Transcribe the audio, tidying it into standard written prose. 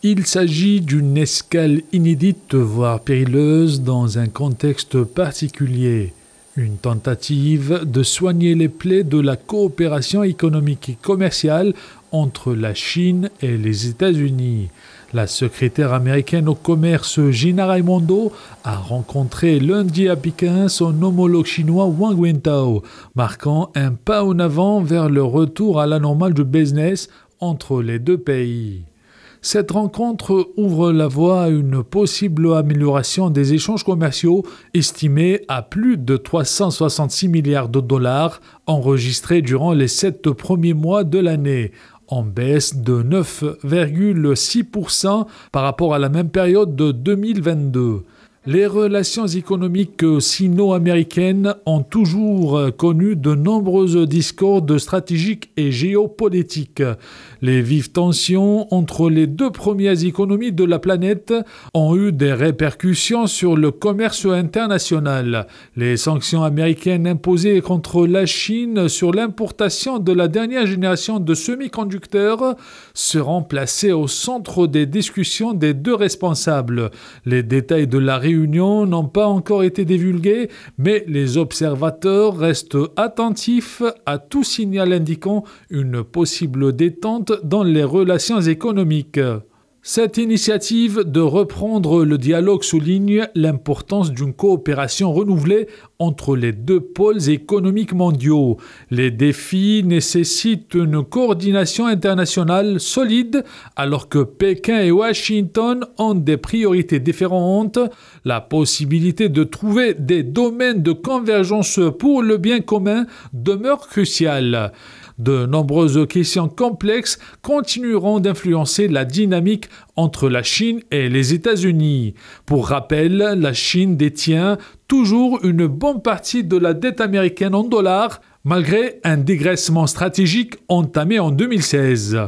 Il s'agit d'une escale inédite, voire périlleuse, dans un contexte particulier. Une tentative de soigner les plaies de la coopération économique et commerciale entre la Chine et les États-Unis. La secrétaire américaine au commerce Gina Raimondo a rencontré lundi à Pékin son homologue chinois Wang Wentao, marquant un pas en avant vers le retour à la normale du business entre les deux pays. Cette rencontre ouvre la voie à une possible amélioration des échanges commerciaux estimés à plus de 366 milliards de dollars enregistrés durant les 7 premiers mois de l'année, en baisse de 9,6% par rapport à la même période de 2022. Les relations économiques sino-américaines ont toujours connu de nombreuses discordes stratégiques et géopolitiques. Les vives tensions entre les deux premières économies de la planète ont eu des répercussions sur le commerce international. Les sanctions américaines imposées contre la Chine sur l'importation de la dernière génération de semi-conducteurs seront placées au centre des discussions des deux responsables. Les détails de la réunion n'ont pas encore été divulgués, mais les observateurs restent attentifs à tout signal indiquant une possible détente dans les relations économiques. Cette initiative de reprendre le dialogue souligne l'importance d'une coopération renouvelée entre les deux pôles économiques mondiaux. Les défis nécessitent une coordination internationale solide alors que Pékin et Washington ont des priorités différentes. La possibilité de trouver des domaines de convergence pour le bien commun demeure cruciale. De nombreuses questions complexes continueront d'influencer la dynamique entre la Chine et les États-Unis. Pour rappel, la Chine détient toujours une bonne partie de la dette américaine en dollars, malgré un dégraissement stratégique entamé en 2016.